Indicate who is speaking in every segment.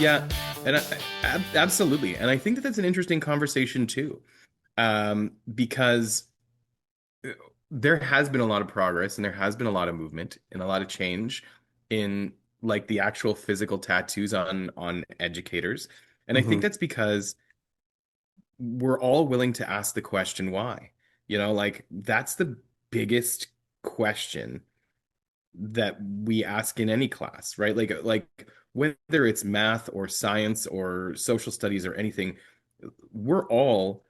Speaker 1: Yeah, and absolutely. And I think that that's an interesting conversation too, because there has been a lot of progress and there has been a lot of movement and a lot of change in like the actual physical tattoos on educators. And I think
Speaker 2: Hmm.
Speaker 1: that's because we're all willing to ask the question why. Like that's the biggest question that we ask in any class, right? Like whether it's math or science or social studies or anything, we're all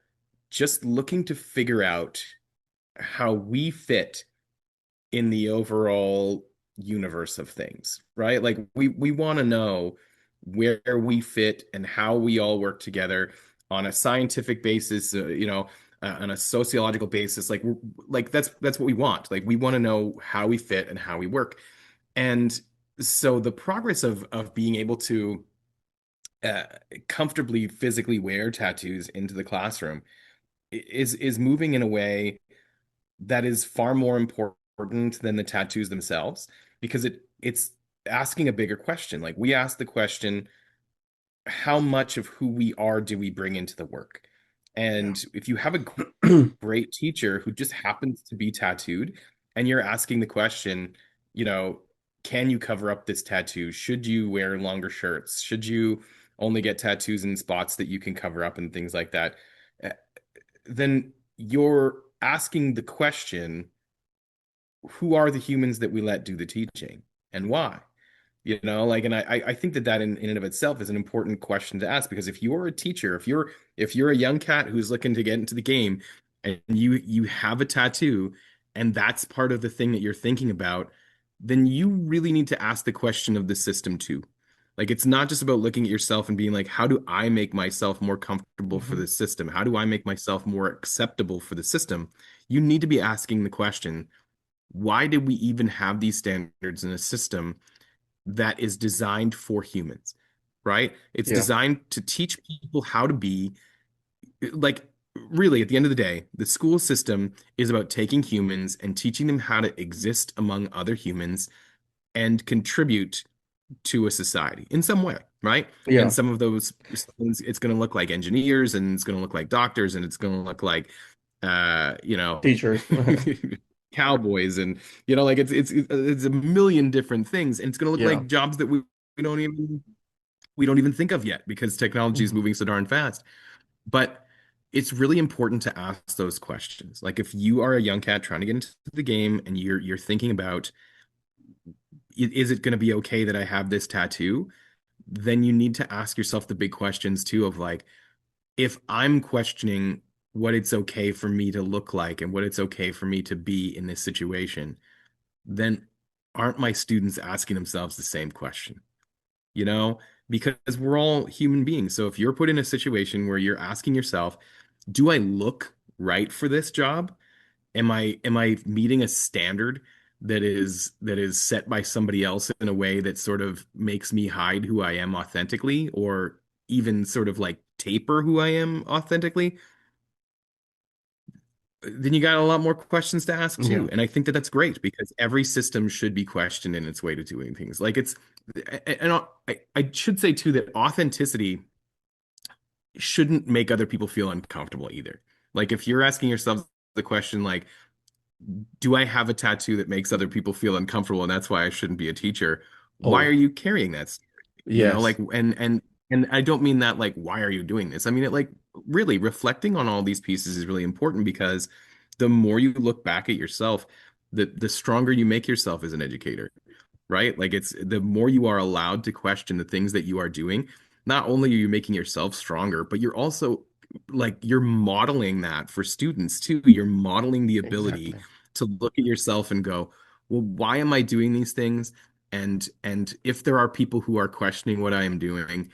Speaker 1: just looking to figure out how we fit in the overall universe of things, right? Like we want to know where we fit and how we all work together on a scientific basis, on a sociological basis. Like that's what we want. Like we want to know how we fit and how we work. And so the progress of being able to uh, comfortably physically wear tattoos into the classroom is moving in a way that is far more important than the tattoos themselves because it's asking a bigger question. Like we ask the question, how much of who we are do we bring into the work?
Speaker 2: Yeah.
Speaker 1: And if you have a great teacher who just happens to be tattooed and you're asking the question, you know, can you cover up this tattoo? Should you wear longer shirts? Should you only get tattoos in spots that you can cover up and things like that? Uh, Then you're asking the question, who are the humans that we let do the teaching and why? Like, and I think that in and of itself is an important question to ask because if you're a teacher, if you're a young cat who's looking to get into the game and you have a tattoo and that's part of the thing that you're thinking about, then you really need to ask the question of the system too. Like it's not just about looking at yourself and being like, how do I make myself more comfortable for
Speaker 2: Hmm.
Speaker 1: the system? How do I make myself more acceptable for the system? You need to be asking the question, why did we even have these standards in a system that is designed for humans, right? It's
Speaker 2: Yeah.
Speaker 1: designed to teach people how to be like really at the end of the day, the school system is about taking humans and teaching them how to exist among other humans and contribute to a society in some way, right? And
Speaker 2: Yeah.
Speaker 1: some of those things, it's going to look like engineers and it's going to look like doctors and it's going to look like, uh, you know,
Speaker 2: Teachers.
Speaker 1: cowboys and like it's a million different things and it's going to look
Speaker 2: Yeah.
Speaker 1: like jobs that we don't even think of yet because technology is
Speaker 2: Hmm.
Speaker 1: moving so darn fast. But it's really important to ask those questions. Like if you are a young cat trying to get into the game and you're thinking about, is it going to be okay that I have this tattoo? Then you need to ask yourself the big questions too of like, if I'm questioning what it's okay for me to look like and what it's okay for me to be in this situation, then aren't my students asking themselves the same question? You know, because we're all human beings. So if you're put in a situation where you're asking yourself, do I look right for this job? Am I meeting a standard that is set by somebody else in a way that sort of makes me hide who I am authentically or even sort of like taper who I am authentically? Then you got a lot more questions to ask
Speaker 2: Yeah.
Speaker 1: too. And I think that that's great because every system should be questioned in its way to doing things. Like and I should say too that authenticity shouldn't make other people feel uncomfortable either. Like if you're asking yourself the question like, do I have a tattoo that makes other people feel uncomfortable and that's why I shouldn't be a teacher? Why are
Speaker 2: Oh,
Speaker 1: you carrying that story?
Speaker 2: yes.
Speaker 1: Like and I don't mean that like why are you doing this? I mean it like really reflecting on all these pieces is really important because the more you look back at yourself, the stronger you make yourself as an educator, right? Like it's the more you are allowed to question the things that you are doing, not only are you making yourself stronger, but you're also like you're modeling that for students too. You're modeling the ability
Speaker 2: Exactly.
Speaker 1: to look at yourself and go, well, why am I doing these things? And if there are people who are questioning what I am doing,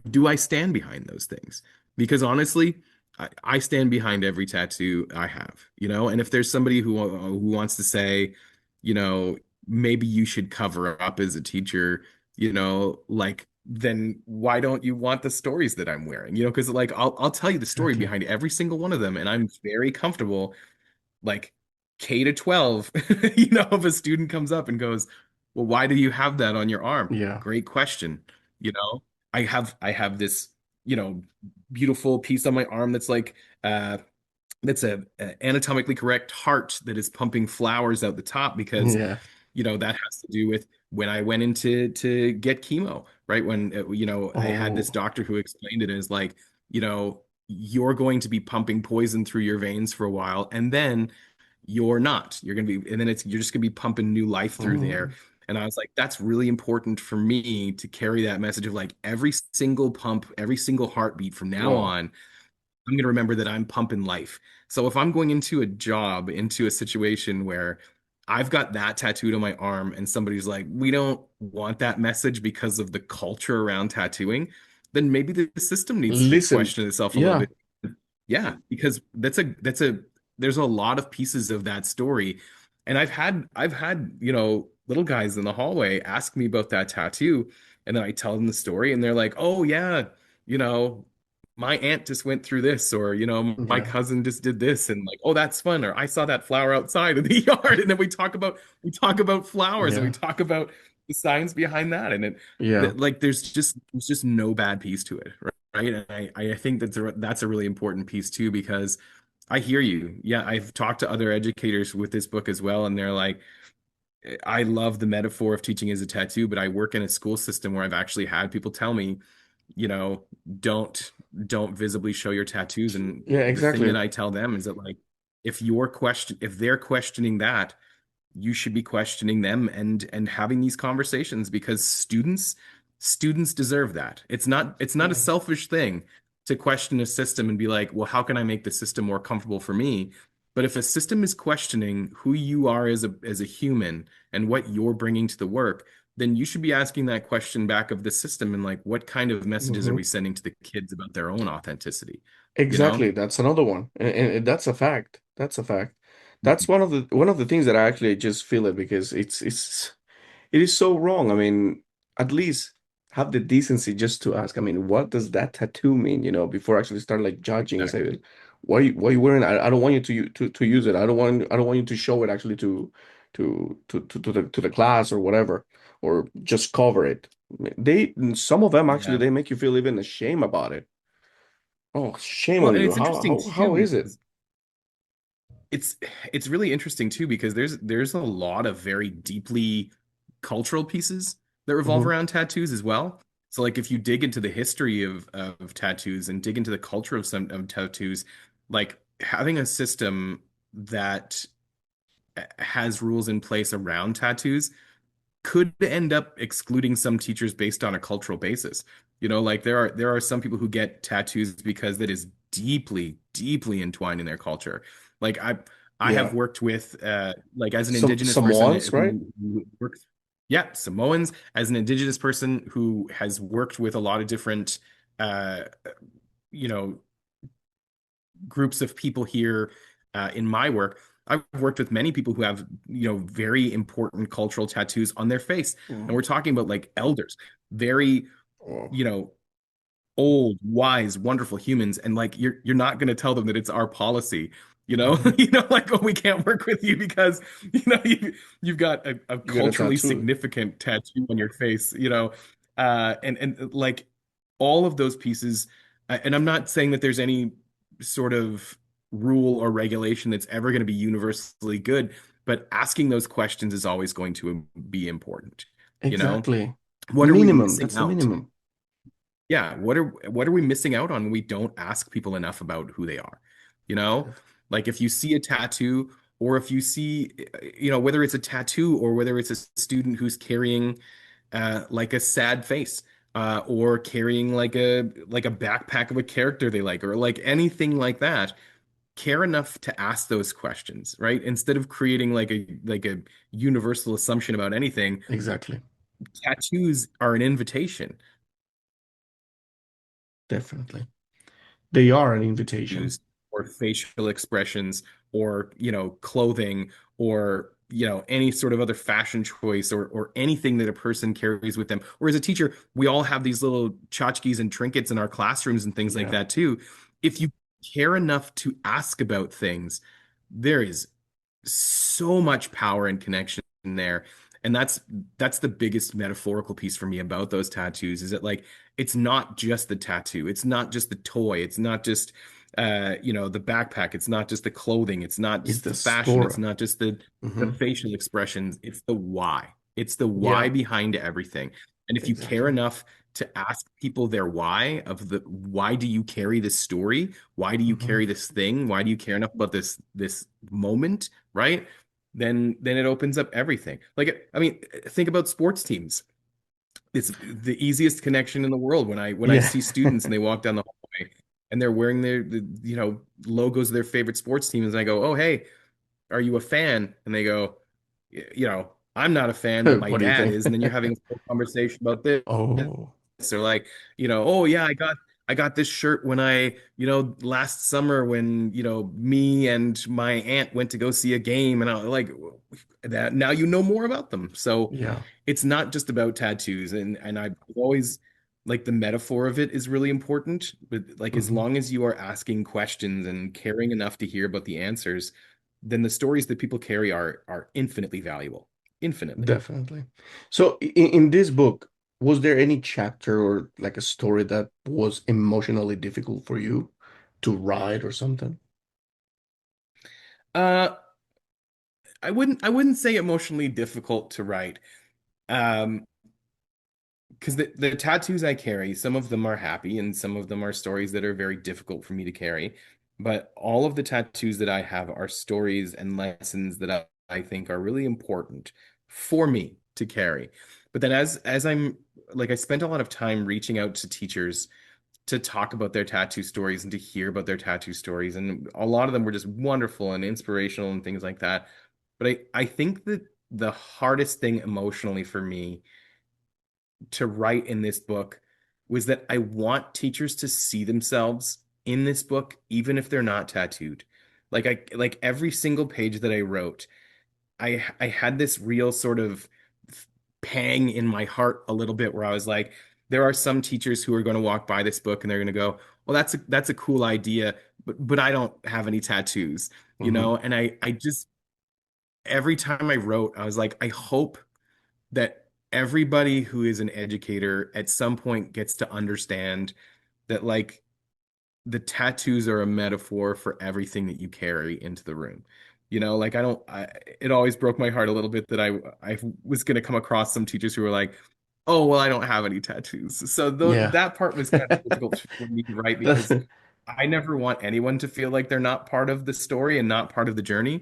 Speaker 1: do I stand behind those things? Because honestly, I stand behind every tattoo I have, and if there's somebody who wants to say, you know, maybe you should cover up as a teacher, like then why don't you want the stories that I'm wearing? Because like I'll tell you the story
Speaker 2: Exactly.
Speaker 1: behind every single one of them, and I'm very comfortable, like K to 12, if a student comes up and goes, well, why do you have that on your arm?
Speaker 2: Yeah.
Speaker 1: Great question. You know, I have this, you know, beautiful piece on my arm that's like that's a anatomically correct heart that is pumping flowers out the top because,
Speaker 2: Yeah.
Speaker 1: you know, that has to do with when I went into to get chemo, right? When you know, I had this
Speaker 2: Oh.
Speaker 1: doctor who explained it as like, you know, you're going to be pumping poison through your veins for a while, and then you're not. You're gonna be, and then it's you're just gonna be pumping new life through there.
Speaker 2: Mm.
Speaker 1: And I was like, that's really important for me to carry that message of like every single pump, every single heartbeat from now
Speaker 2: Whoa.
Speaker 1: on, I'm going to remember that I'm pumping life. So if I'm going into a job, into a situation where I've got that tattooed on my arm and somebody's like, we don't want that message because of the culture around tattooing, then maybe the system needs to
Speaker 2: Listen.
Speaker 1: question itself a little
Speaker 2: Yeah.
Speaker 1: bit. Yeah, because that's a there's a lot of pieces of that story. And I've had, you know, little guys in the hallway ask me about that tattoo, and then I tell them the story and they're like, "Oh yeah, you know, my aunt just went through this," or, you know, my
Speaker 2: Yeah.
Speaker 1: cousin just did this, and like, "Oh, that's fun," or I saw that flower outside in the yard. And then we talk about flowers and we
Speaker 2: Yeah.
Speaker 1: talk about the science behind that. And
Speaker 2: Yeah.
Speaker 1: like there's just no bad piece to it, right? And I think that's a really important piece too, because I hear you. Yeah, I've talked to other educators with this book as well, and they're like, I love the metaphor of teaching as a tattoo, but I work in a school system where I've actually had people tell me, you know, don't don't visibly show your tattoos. And
Speaker 2: Yeah,
Speaker 1: the thing that
Speaker 2: exactly.
Speaker 1: I tell them is that like if they're questioning that, you should be questioning them and having these conversations, because students deserve that. It's not a
Speaker 2: Yeah.
Speaker 1: selfish thing to question a system and be like, well, how can I make the system more comfortable for me? But if a system is questioning who you are as a human and what you're bringing to the work, then you should be asking that question back of the system, and like, what kind of messages are
Speaker 2: Hmm.
Speaker 1: we sending to the kids about their own authenticity? You know?
Speaker 2: Exactly. That's another one. And that's a fact. That's a fact. That's one of the things that I actually just feel it because it is so wrong. I mean, at least have the decency just to ask. I mean, what does that tattoo mean? Before actually start like judging and
Speaker 1: Exactly.
Speaker 2: say, why you wearing? I don't want you to use it. I don't want you to show it actually to the class or whatever, or just cover it. Some of them actually
Speaker 1: Yeah.
Speaker 2: they make you feel even ashamed about it. Oh, shame
Speaker 1: Well,
Speaker 2: on
Speaker 1: and
Speaker 2: you.
Speaker 1: it's
Speaker 2: How
Speaker 1: interesting
Speaker 2: how how
Speaker 1: too
Speaker 2: is it?
Speaker 1: because it's it's really interesting too, because there's a lot of very deeply cultural pieces that revolve
Speaker 2: Hmm.
Speaker 1: around tattoos as well. So like if you dig into the history of tattoos and dig into the culture of some of tattoos, like having a system that has rules in place around tattoos could end up excluding some teachers based on a cultural basis. You know, like there are some people who get tattoos because that is deeply, deeply entwined in their culture. Like I have
Speaker 2: Yeah.
Speaker 1: worked with like as an
Speaker 2: Some
Speaker 1: indigenous person
Speaker 2: Samoans, right?
Speaker 1: who works, yeah, Samoans, as an indigenous person who has worked with a lot of different uh you know groups of people here in my work. I've worked with many people who have, you know, very important cultural tattoos on their face. And
Speaker 2: Mm.
Speaker 1: we're talking about like elders, very,
Speaker 2: Oh.
Speaker 1: you know, old, wise, wonderful humans. And like you're not going to tell them that it's our policy, you know,
Speaker 2: Hmm.
Speaker 1: like, oh, we can't work with you because, you've got a
Speaker 2: You got a
Speaker 1: culturally
Speaker 2: tattoo.
Speaker 1: significant tattoo on your face, and like all of those pieces. And I'm not saying that there's any sort of rule or regulation that's ever going to be universally good, but asking those questions is always going to be important. You know,
Speaker 2: Exactly.
Speaker 1: what are we
Speaker 2: Minimum.
Speaker 1: missing
Speaker 2: That's the
Speaker 1: out?
Speaker 2: minimum.
Speaker 1: Yeah, what are we missing out on when we don't ask people enough about who they are? You know, like if you see a tattoo, or if you see, whether it's a tattoo or whether it's a student who's carrying like a sad face, or carrying like a backpack of a character they like, or like anything like that, care enough to ask those questions, right? Instead of creating like a universal assumption about anything.
Speaker 2: Exactly.
Speaker 1: Tattoos are an invitation.
Speaker 2: Definitely. They are an invitation.
Speaker 1: Or facial expressions, or clothing, or any sort of other fashion choice, or anything that a person carries with them. Or as a teacher, we all have these little tchotchkes and trinkets in our classrooms and things like
Speaker 2: Yeah.
Speaker 1: that too. If you care enough to ask about things, there is so much power and connection there. And that's the biggest metaphorical piece for me about those tattoos is that like it's not just the tattoo, it's not just the toy, it's not just the backpack, it's not just the clothing, it's not
Speaker 2: It's
Speaker 1: just
Speaker 2: the
Speaker 1: the fashion,
Speaker 2: story.
Speaker 1: it's not just the
Speaker 2: Hmm.
Speaker 1: facial expressions, it's the why. It's the why
Speaker 2: Yeah,
Speaker 1: behind everything. And if you care
Speaker 2: exactly.
Speaker 1: enough to ask people their why of the why do you carry this story? Why do you
Speaker 2: Hmm.
Speaker 1: carry this thing? Why do you care enough about this moment, right? Then it opens up everything. Like I mean, think about sports teams. It's the easiest connection in the world when I
Speaker 2: Yeah.
Speaker 1: see students and they walk down the hallway and they're wearing logos of their favorite sports teams and I go, "Oh, hey, are you a fan?" And they go, I'm not a fan, but my
Speaker 2: What do you
Speaker 1: dad
Speaker 2: think?
Speaker 1: is." And then you're having a full conversation about this.
Speaker 2: Oh,
Speaker 1: Or like, oh yeah, I got this shirt when last summer when, me and my aunt went to go see a game and I like that now you know more about them. So
Speaker 2: yeah.
Speaker 1: it's not just about tattoos and I've always like the metaphor of it is really important. But like as
Speaker 2: Hmm.
Speaker 1: long as you are asking questions and caring enough to hear about the answers, then the stories that people carry are infinitely valuable. Infinitely.
Speaker 2: Definitely. So in this book, was there any chapter or like a story that was emotionally difficult for you to write or something?
Speaker 1: Uh I wouldn't say emotionally difficult to write. Um, because the tattoos I carry, some of them are happy and some of them are stories that are very difficult for me to carry. But all of the tattoos that I have are stories and lessons that I think are really important for me to carry. But then as I'm like I spent a lot of time reaching out to teachers to talk about their tattoo stories and to hear about their tattoo stories. And a lot of them were just wonderful and inspirational and things like that. But I think that the hardest thing emotionally for me to write in this book was that I want teachers to see themselves in this book, even if they're not tattooed. Like every single page that I wrote, I had this real sort of pang in my heart a little bit where I was like, there are some teachers who are going to walk by this book and they're going to go, well, that's a cool idea, but I don't have any tattoos,
Speaker 2: Hmm.
Speaker 1: And I just every time I wrote, I was like, I hope that everybody who is an educator at some point gets to understand that like the tattoos are a metaphor for everything that you carry into the room. Like it always broke my heart a little bit that I was going to come across some teachers who were like, "Oh, well, I don't have any tattoos." So
Speaker 2: Yeah.
Speaker 1: that part was kind of difficult for me to write because
Speaker 2: That's
Speaker 1: I never want anyone to feel like they're not part of the story and not part of the journey.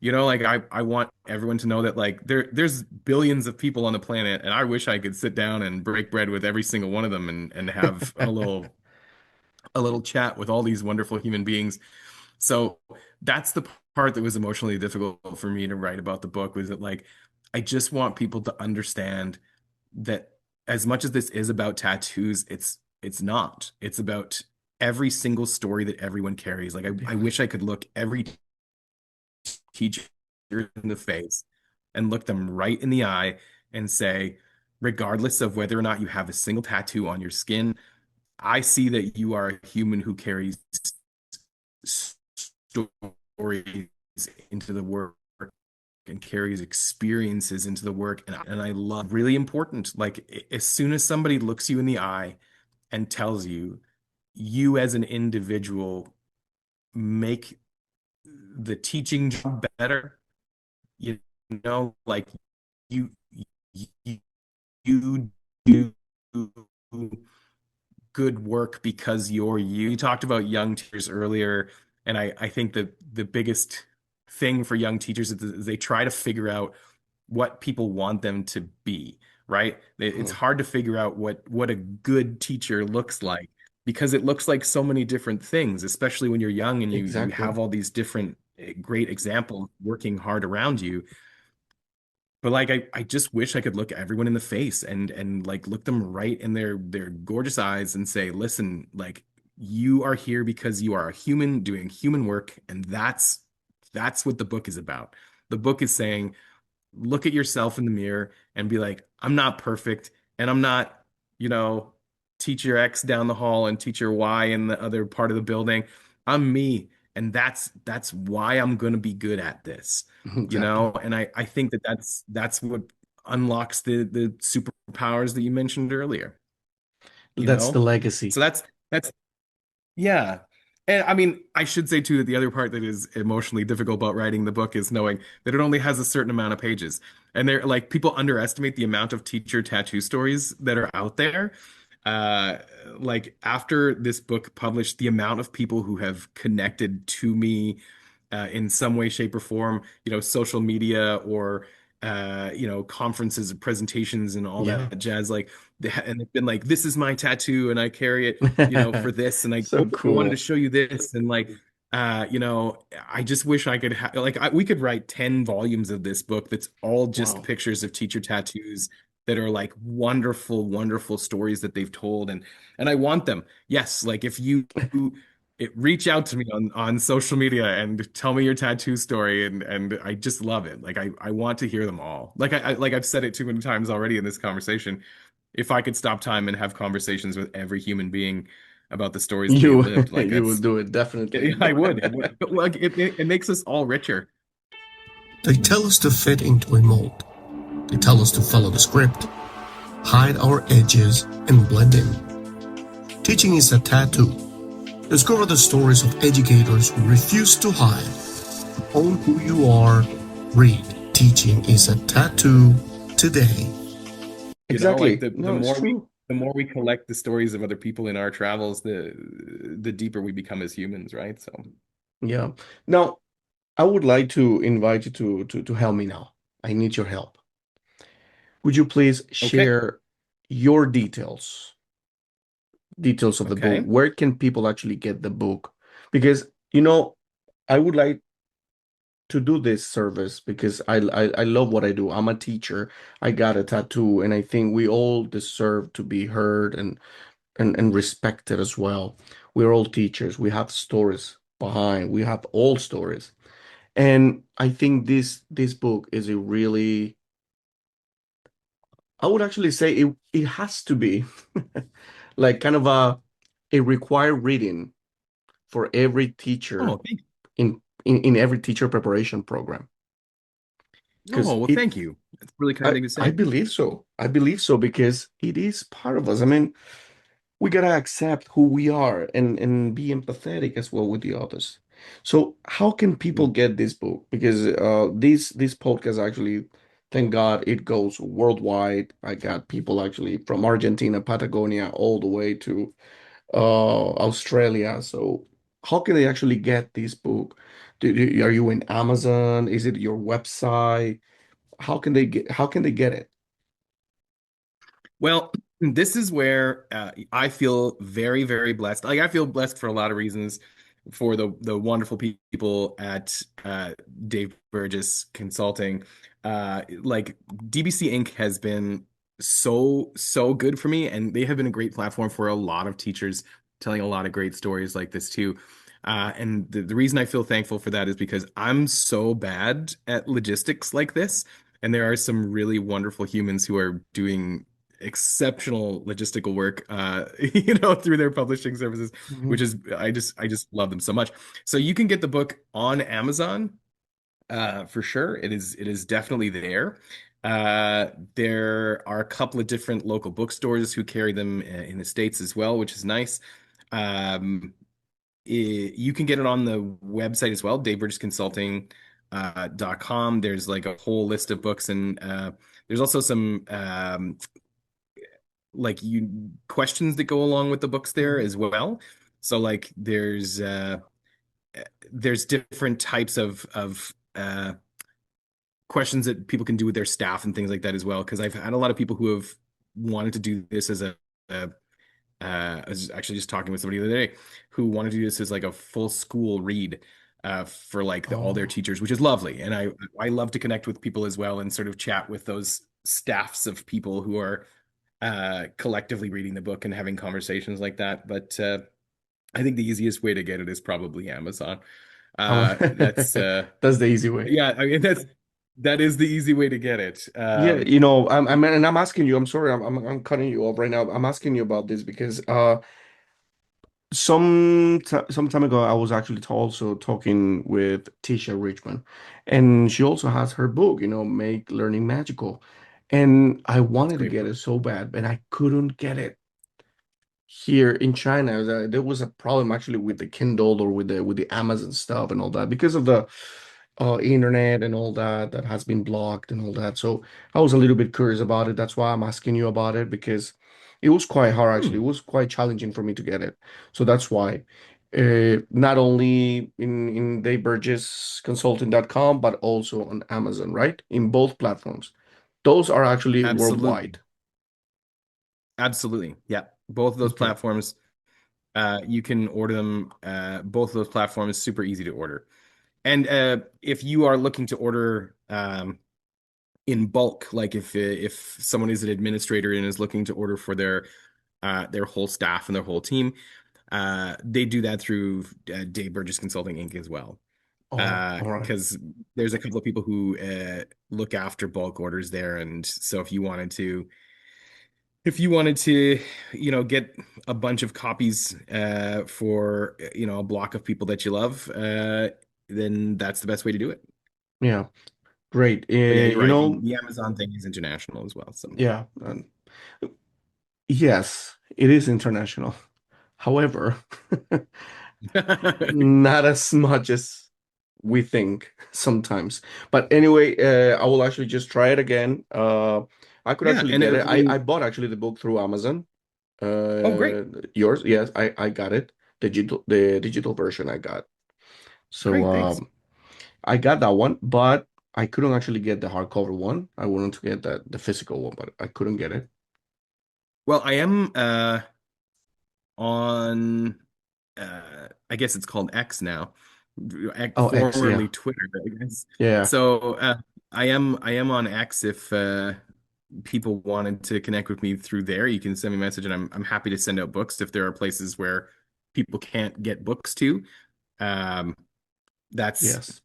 Speaker 1: Like I want everyone to know that like there's billions of people on the planet and I wish I could sit down and break bread with every single one of them and have a little chat with all these wonderful human beings. So that's the part that was emotionally difficult for me to write about the book was that like I just want people to understand that as much as this is about tattoos, it's not. It's about every single story that everyone carries. Like I
Speaker 2: yeah.
Speaker 1: wish I could look every teacher in the face and look them right in the eye and say, regardless of whether or not you have a single tattoo on your skin, I see that you are a human who carries stories into the work and carries experiences into the work. And I love really important. Like as soon as somebody looks you in the eye and tells you, you as an individual make the teaching job better, you like you you, you do good work because you're you. You talked about young teachers earlier, and I think that the biggest thing for young teachers is they try to figure out what people want them to be, right? It's
Speaker 2: Mhm.
Speaker 1: hard to figure out what a good teacher looks like because it looks like so many different things, especially when you're young and you
Speaker 2: Exactly.
Speaker 1: have all these different great examples working hard around you. But like I just wish I could look everyone in the face and like look them right in their gorgeous eyes and say, listen, like you are here because you are a human doing human work, and that's what the book is about. The book is saying, look at yourself in the mirror and be like, I'm not perfect, and I'm not, you know, teacher X down the hall and teacher Y in the other part of the building. I'm me, and that's why I'm going to be good at this,
Speaker 2: Exactly.
Speaker 1: and I think that that's what unlocks the superpowers that you mentioned earlier, you
Speaker 2: That's the
Speaker 1: know? So
Speaker 2: legacy.
Speaker 1: that's yeah. And I mean, I should say too that the other part that is emotionally difficult about writing the book is knowing that it only has a certain amount of pages. And they're like people underestimate the amount of teacher tattoo stories that are out there. Uh, like after this book published, the amount of people who have connected to me in some way, shape, or form, social media or conferences and presentations and all
Speaker 2: Yeah.
Speaker 1: that jazz, like and they've been like, this is my tattoo and I carry it for this. And
Speaker 2: So
Speaker 1: I wanted to
Speaker 2: cool.
Speaker 1: show you this. And like, I just wish I could have, like, we could write 10 volumes of this book that's all just
Speaker 2: Wow.
Speaker 1: pictures of teacher tattoos that are like wonderful, wonderful stories that they've told. And I want them. Yes. Like if you reach out to me on social media and tell me your tattoo story. And I just love it. Like I want to hear them all. Like like I've said it too many times already in this conversation. If I could stop time and have conversations with every human being about the stories that they
Speaker 2: You
Speaker 1: lived, like
Speaker 2: you will
Speaker 1: that's
Speaker 2: do it definitely.
Speaker 1: I would. It would. But, like it makes us all richer.
Speaker 3: They tell us to fit into a mold. They tell us to follow the script, hide our edges, and blend in. Teaching is a tattoo. Discover the stories of educators who refuse to hide. Own who you are. Read Teaching is a Tattoo today.
Speaker 1: Like
Speaker 2: Exactly.
Speaker 1: the
Speaker 2: No, it's
Speaker 1: more
Speaker 2: true.
Speaker 1: we collect the stories of other people in our travels, the deeper we become as humans, right? So
Speaker 2: Yeah. Now, I would like to invite you to help me now. I need your help. Would you please
Speaker 1: okay,
Speaker 2: share your details of the book?
Speaker 1: okay,
Speaker 2: Where can people actually get the book? Because, you know, I would like to do this service because I love what I do. I'm a teacher. I got a tattoo, and I think we all deserve to be heard and respected as well. We're all teachers. We have stories behind. We have all stories. And I think this book is a really, I would actually say it has to be like kind of a required reading for every
Speaker 1: oh
Speaker 2: teacher
Speaker 1: thank
Speaker 2: in every teacher preparation program.
Speaker 1: oh
Speaker 2: Because
Speaker 1: well,
Speaker 2: it
Speaker 1: thank you. It's really kind
Speaker 2: I
Speaker 1: thing to
Speaker 2: I
Speaker 1: say.
Speaker 2: believe so. I believe so because it is part of us. I mean, we gotta accept who we are and be empathetic as well with the others. So how can people
Speaker 1: Mm.
Speaker 2: get this book? Because this podcast actually, thank God, it goes worldwide. I got people actually from Argentina, Patagonia, all the way to Australia. So how can they actually get this book? Are you in Amazon? Is it your website? How can they get it?
Speaker 1: Well, this is where I feel very, very blessed. Like I feel blessed for a lot of reasons, for the wonderful people at Dave Burgess Consulting. Like DBC Inc. has been so good for me, and they have been a great platform for a lot of teachers telling a lot of great stories like this too. And the reason I feel thankful for that is because I'm so bad at logistics like this, and there are some really wonderful humans who are doing exceptional logistical work through their publishing services, which
Speaker 2: Mhm.
Speaker 1: is I just love them so much. So you can get the book on Amazon for sure. It is definitely there. There are a couple of different local bookstores who carry them in the States as well, which is nice. You can get it on the website as well, daveburgessconsulting.com. There's like a whole list of books, and there's also some like you questions that go along with the books there
Speaker 2: Mhm.
Speaker 1: as well. So like there's different types of questions that people can do with their staff and things like that as well. Because I've had a lot of people who have wanted to do this as a I was actually just talking with somebody the other day who wanted to do this as like a full school read for like all their
Speaker 2: Oh,
Speaker 1: teachers, which is lovely. And I love to connect with people as well and sort of chat with those staffs of people who are collectively reading the book and having conversations like that. But I think the easiest way to get it is probably Amazon. That's
Speaker 2: that's the easy way.
Speaker 1: yeah, I mean that is the easy way to get it.
Speaker 2: Yeah, and I'm asking you. I'm sorry, I'm cutting you off right now. I'm asking you about this because some time ago I was actually also talking with Tisha Richmond, and she also has her book, Make Learning Magical. And I
Speaker 1: It's a
Speaker 2: wanted to
Speaker 1: great
Speaker 2: get
Speaker 1: book.
Speaker 2: it so bad, and I couldn't get it here in China. There was a problem actually with the Kindle or with the Amazon stuff and all that because of the internet and all that that has been blocked and all that. So I was a little bit curious about it. That's why I'm asking you about it because it was quite hard actually.
Speaker 1: Hmm,
Speaker 2: It was quite challenging for me to get it. So that's why. Not only in dayburgessconsulting.com, but also on Amazon, right? In both platforms. Those are actually
Speaker 1: absolutely.
Speaker 2: worldwide.
Speaker 1: Absolutely. Yeah. Both of those
Speaker 2: Okay.
Speaker 1: platforms, you can order them. Both of those platforms, super easy to order. And if you are looking to order in bulk, like if someone is an administrator and is looking to order for their whole staff and their whole team, they do that through Dave Burgess Consulting Inc. as well.
Speaker 2: Oh, all right.
Speaker 1: Because there's a couple of people who look after bulk orders there, and so if you wanted to, get a bunch of copies for a block of people that you love, then that's the best way to do it.
Speaker 2: Yeah. Great.
Speaker 1: But yeah, you're
Speaker 2: You
Speaker 1: right. The,
Speaker 2: know,
Speaker 1: the Amazon thing is international as well. So
Speaker 2: yeah. Yes, it is international. However, not as much as we think sometimes. But anyway, I will actually just try it again. I could
Speaker 1: yeah,
Speaker 2: actually
Speaker 1: and
Speaker 2: get it. I
Speaker 1: and
Speaker 2: bought actually the book through Amazon.
Speaker 1: oh, great,
Speaker 2: Yours? Yes, I got it. The digital version I got. So
Speaker 1: great, thanks.
Speaker 2: I got that one, but I couldn't actually get the hardcover one. I wanted to get the physical one, but I couldn't get it.
Speaker 1: Well, I am on I guess it's called X now,
Speaker 2: Oh, X, yeah.
Speaker 1: formerly Twitter, I guess.
Speaker 2: Yeah.
Speaker 1: So I am on X. If people wanted to connect with me through there, you can send me a message, and I'm happy to send out books if there are places where people can't get books to. Um, that's
Speaker 2: Yes.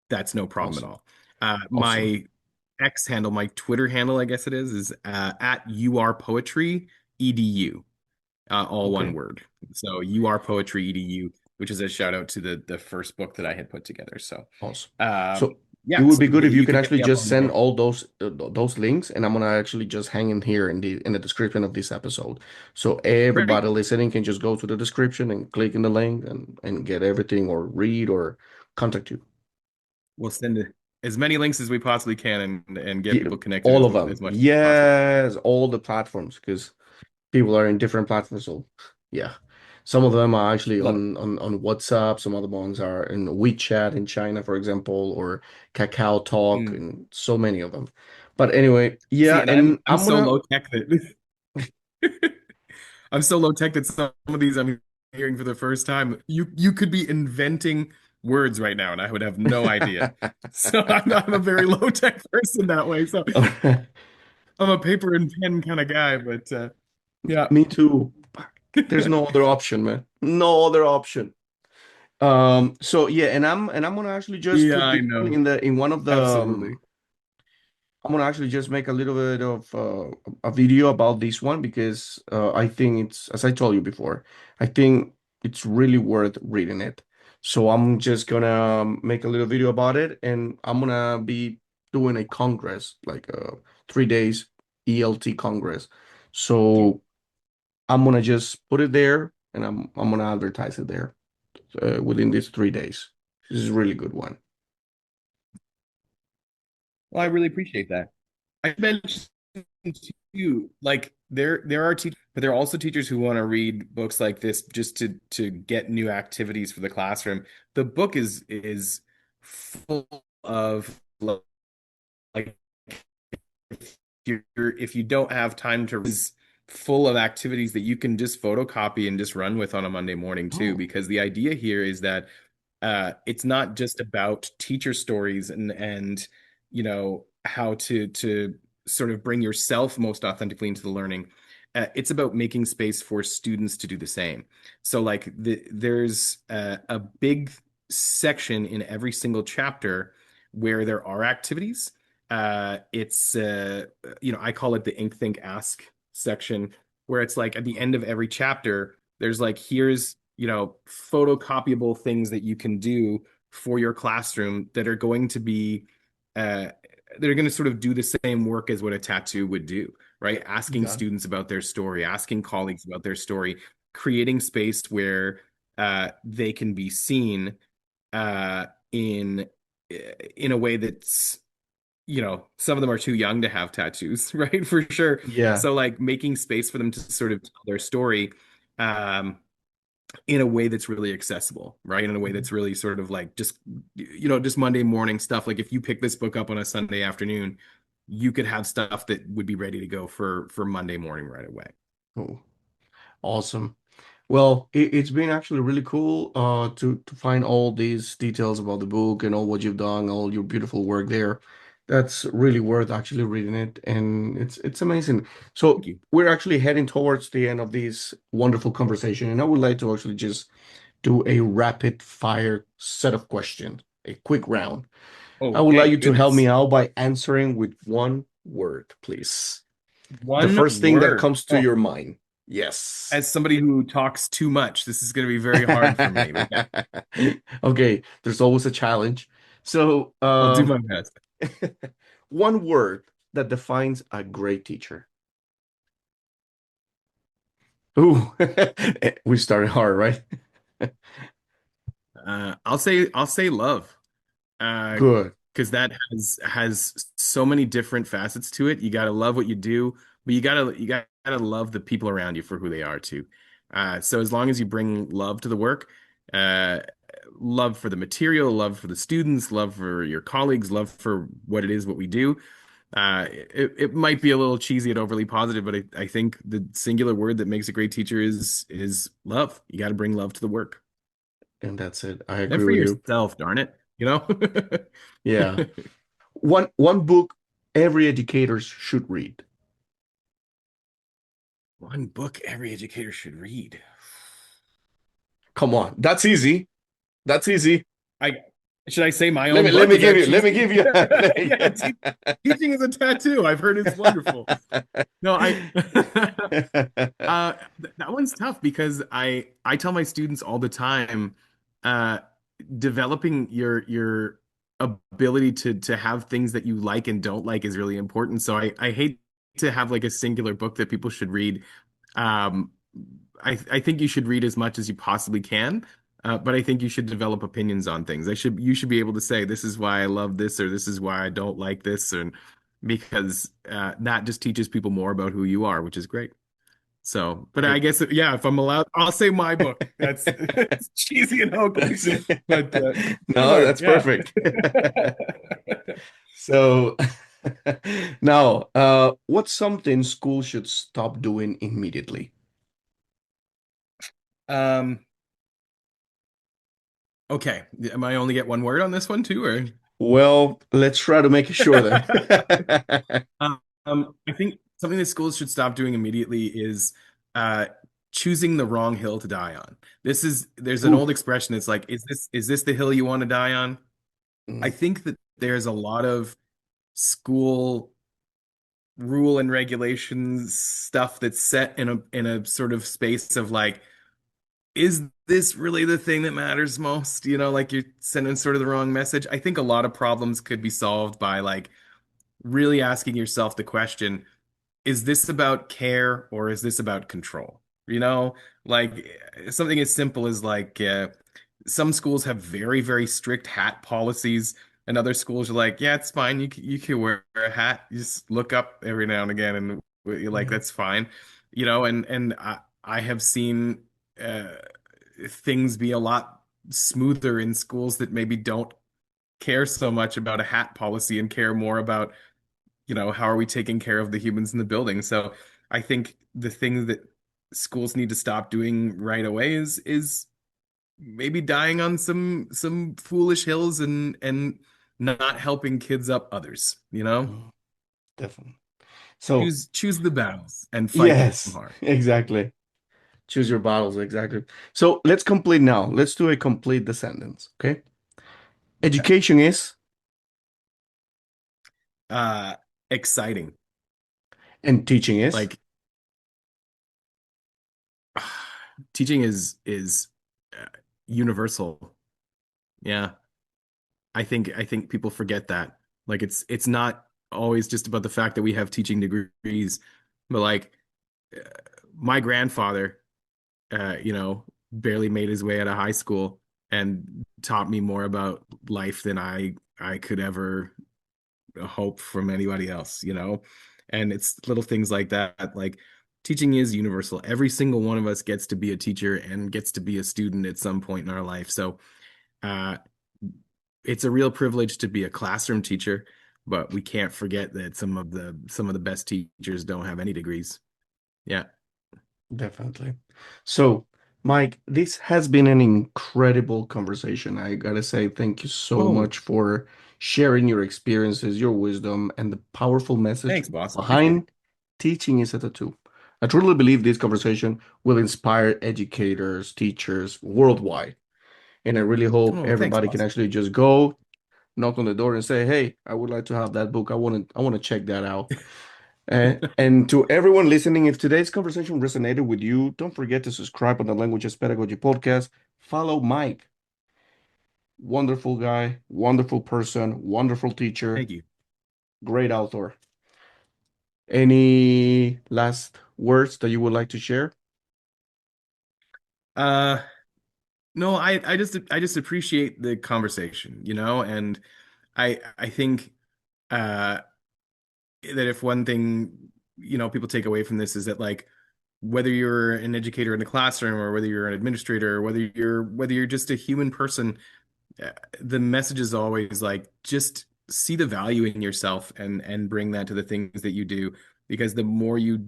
Speaker 1: that's no problem at
Speaker 2: Awesome.
Speaker 1: all.
Speaker 2: Awesome.
Speaker 1: My X handle, my Twitter handle, I guess it is at UR Poetry EDU, all one
Speaker 2: Okay.
Speaker 1: word. So UR Poetry EDU, which is a shout out to the first book that I had put together. So
Speaker 2: Awesome.
Speaker 1: um,
Speaker 2: So it
Speaker 1: yeah,
Speaker 2: would
Speaker 1: so
Speaker 2: be good if you
Speaker 1: you
Speaker 2: can
Speaker 1: can hit
Speaker 2: actually
Speaker 1: me up
Speaker 2: just
Speaker 1: on
Speaker 2: send
Speaker 1: there.
Speaker 2: all those links, and I'm gonna actually just hang in here in the description of this episode, so
Speaker 1: Great.
Speaker 2: everybody listening can just go to the description and click in the link and get everything or read or contact you.
Speaker 1: We'll send as many links as we possibly can and get
Speaker 2: Yeah,
Speaker 1: people connected
Speaker 2: all
Speaker 1: as
Speaker 2: of them.
Speaker 1: as much as possible.
Speaker 2: Yes, all the platforms because people are in different platforms. So yeah, some of them are actually
Speaker 1: Love it.
Speaker 2: on WhatsApp. Some other ones are in WeChat in China, for example, or Kakao Talk,
Speaker 1: Mm.
Speaker 2: and so many of them. But anyway,
Speaker 1: See,
Speaker 2: yeah,
Speaker 1: and I'm
Speaker 2: and
Speaker 1: I'm
Speaker 2: I'm
Speaker 1: so
Speaker 2: gonna
Speaker 1: low tech that I'm so low tech that some of these I'm hearing for the first time. You could be inventing words right now, and I would have no idea. So I'm a very low tech person that way. So I'm a paper and pen kind of guy, but yeah,
Speaker 2: me too. There's no other option, man. No other option. So yeah, and I'm gonna actually just
Speaker 1: yeah,
Speaker 2: put
Speaker 1: I
Speaker 2: this one
Speaker 1: know,
Speaker 2: in one of the
Speaker 1: absolutely.
Speaker 2: I'm gonna actually just make a little bit of a video about this one because I think it's, as I told you before, I think it's really worth reading it. So I'm just gonna make a little video about it, and I'm gonna be doing a congress, like 3 days ELT congress. So I'm gonna just put it there, and I'm gonna advertise it there within these 3 days. This is a really good one.
Speaker 1: Well, I really appreciate that. I mentioned to you, like there are teachers, but there are also teachers who want to read books like this just to get new activities for the classroom. The book is full of like if you don't have time to is full of activities that you can just photocopy and just run with on a Monday morning too,
Speaker 2: Oh,
Speaker 1: because the idea here is that it's not just about teacher stories and how to sort of bring yourself most authentically into the learning. It's about making space for students to do the same. So like there's a big section in every single chapter where there are activities. It's I call it the Ink Think Ask section, where it's like at the end of every chapter there's like here's photocopyable things that you can do for your classroom that are going to be uh, they're going to sort of do the same work as what a tattoo would do, right? Asking
Speaker 2: Got
Speaker 1: students about their story, asking colleagues about their story, creating space where they can be seen uh, in in a way that's, some of them are too young to have tattoos, right? For sure.
Speaker 2: Yeah.
Speaker 1: So like making space for them to sort of tell their story um, in a way that's really accessible, right? In a way that's really sort of like just Monday morning stuff. Like if you pick this book up on a Sunday afternoon, you could have stuff that would be ready to go for Monday morning right away.
Speaker 2: Oh, awesome. Well, it's been actually really cool to find all these details about the book and all what you've done, all your beautiful work there. That's really worth actually reading it, and it's amazing. So
Speaker 1: Thank you.
Speaker 2: we're actually heading towards the end of this wonderful conversation, and I would like to actually just do a rapid fire set of questions, a quick round. I would like
Speaker 1: Okay,
Speaker 2: you to help me
Speaker 1: goodness.
Speaker 2: out by answering with one word, please. The
Speaker 1: One
Speaker 2: first thing that
Speaker 1: word.
Speaker 2: comes to
Speaker 1: Oh,
Speaker 2: your mind. Yes.
Speaker 1: as somebody who talks too much, this is going to be very hard for me. Okay,
Speaker 2: Okay, there's always a challenge. So,
Speaker 1: I'll do my best.
Speaker 2: one word that defines a great teacher. Ooh, we started hard, right?
Speaker 1: I'll say love. uh
Speaker 2: Good.
Speaker 1: because that has so many different facets to it. You got to love what you do, but you gotta love the people around you for who they are too. So as long as you bring love to the work, uh love for the material, love for the students, love for your colleagues, love for what we do, it might be a little cheesy and overly positive, but I think the singular word that makes a great teacher is love. You got to bring love to the work.
Speaker 2: And that's it. I
Speaker 1: And
Speaker 2: agree
Speaker 1: for
Speaker 2: with you.
Speaker 1: yourself, darn it, you know?
Speaker 2: Yeah. One book every educator should read.
Speaker 1: One book every educator should read.
Speaker 2: Come on. That's easy. That's easy.
Speaker 1: I should I say my
Speaker 2: Let
Speaker 1: own
Speaker 2: me let
Speaker 1: book?
Speaker 2: me
Speaker 1: Is
Speaker 2: give
Speaker 1: that
Speaker 2: you let me
Speaker 1: cheesy?
Speaker 2: give you
Speaker 1: Yeah, teaching is a tattoo. I've heard it's wonderful. No, I that one's tough because I tell my students all the time, uh developing your ability to have things that you like and don't like is really important. So I hate to have like a singular book that people should read. Um, I think you should read as much as you possibly can, but I think you should develop opinions on things. You should be able to say this is why I love this or this is why I don't like this, and because that just teaches people more about who you are, which is great. So, but I
Speaker 2: Hey.
Speaker 1: guess yeah, if I'm allowed, I'll say my book. That's it's cheesy and ugly, but
Speaker 2: No,
Speaker 1: sure,
Speaker 2: that's
Speaker 1: yeah.
Speaker 2: perfect. So now, what's something school should stop doing immediately?
Speaker 1: Um, okay. Am I only get one word on this one too, or?
Speaker 2: Well, let's try to make it sure then.
Speaker 1: I think something that schools should stop doing immediately is uh, choosing the wrong hill to die on. There's an
Speaker 2: Ooh.
Speaker 1: old expression. It's like, is this the hill you want to die on? I
Speaker 2: Mm,
Speaker 1: think that there's a lot of school rule and regulations stuff that's set in a sort of space of like, is this really the thing that matters most? Like you're sending sort of the wrong message. I think a lot of problems could be solved by like really asking yourself the question, is this about care or is this about control? Like something as simple as like some schools have very, very strict hat policies, and other schools are like, yeah, it's fine. You can wear a hat. You just look up every now and again, and you're like,
Speaker 2: yeah.
Speaker 1: that's fine. And I have seen uh, things be a lot smoother in schools that maybe don't care so much about a hat policy and care more about how are we taking care of the humans in the building. So I think the thing that schools need to stop doing right away is maybe dying on some foolish hills and not helping kids up others.
Speaker 2: Mm, definitely. So,
Speaker 1: Choose the battles and fight them
Speaker 2: yes,
Speaker 1: hard.
Speaker 2: exactly. Choose your battles, exactly. So let's complete now. Let's do a complete the sentence, okay?
Speaker 1: Okay.
Speaker 2: Education is,
Speaker 1: uh Exciting.
Speaker 2: and teaching is.
Speaker 1: Like teaching is universal. Yeah. I think people forget that. Like it's not always just about the fact that we have teaching degrees, but like uh, my grandfather, barely made his way out of high school and taught me more about life than I could ever hope from anybody else, you know? And it's little things like that. Like teaching is universal. Every single one of us gets to be a teacher and gets to be a student at some point in our life. So, uh, it's a real privilege to be a classroom teacher, but we can't forget that some of the best teachers don't have any degrees. Yeah.
Speaker 2: Definitely. So, Mike, this has been an incredible conversation. I gotta say, thank you so
Speaker 1: Oh,
Speaker 2: much for sharing your experiences, your wisdom, and the powerful message
Speaker 1: thanks, boss. Appreciate it.
Speaker 2: behind teaching is a tattoo. I truly believe this conversation will inspire educators, teachers worldwide. And I really hope
Speaker 1: Oh, thanks,
Speaker 2: everybody can
Speaker 1: boss.
Speaker 2: actually just go knock on the door and say, "Hey, I would like to have that book. I want to check that out." And to everyone listening, if today's conversation resonated with you, don't forget to subscribe on the Languages Pedagogy Podcast. Follow Mike. Wonderful guy, wonderful person, wonderful teacher,
Speaker 1: Thank you.
Speaker 2: great author. Any last words that you would like to share?
Speaker 1: Uh, no, I just appreciate the conversation, and I think uh that if one thing, people take away from this is that like whether you're an educator in the classroom or whether you're an administrator or whether you're just a human person, the message is always like just see the value in yourself and bring that to the things that you do because the more you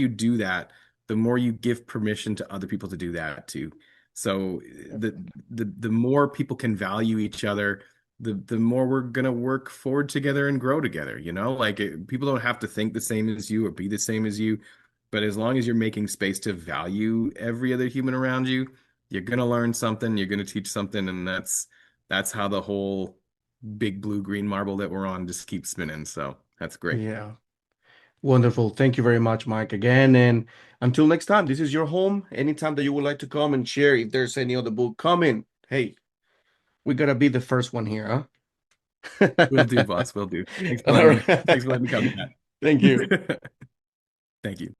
Speaker 1: do that, the more you give permission to other people to do that too. So the
Speaker 2: Definitely.
Speaker 1: the more people can value each other, the more we're gonna work forward together and grow together, like people don't have to think the same as you or be the same as you, but as long as you're making space to value every other human around you, you're gonna learn something, you're gonna teach something, and that's how the whole big blue green marble that we're on just keeps spinning. So that's great.
Speaker 2: Yeah. Wonderful. Thank you very much, Mike, again. And until next time, this is your home. Anytime that you would like to come and share, if there's any other book coming, hey, we gotta be the first one here,
Speaker 1: Will do,
Speaker 2: huh?
Speaker 1: boss. Will do. Thanks for
Speaker 2: All
Speaker 1: letting me.
Speaker 2: right.
Speaker 1: Thanks for letting me come,
Speaker 2: Thank you.
Speaker 1: Matt. Thank you.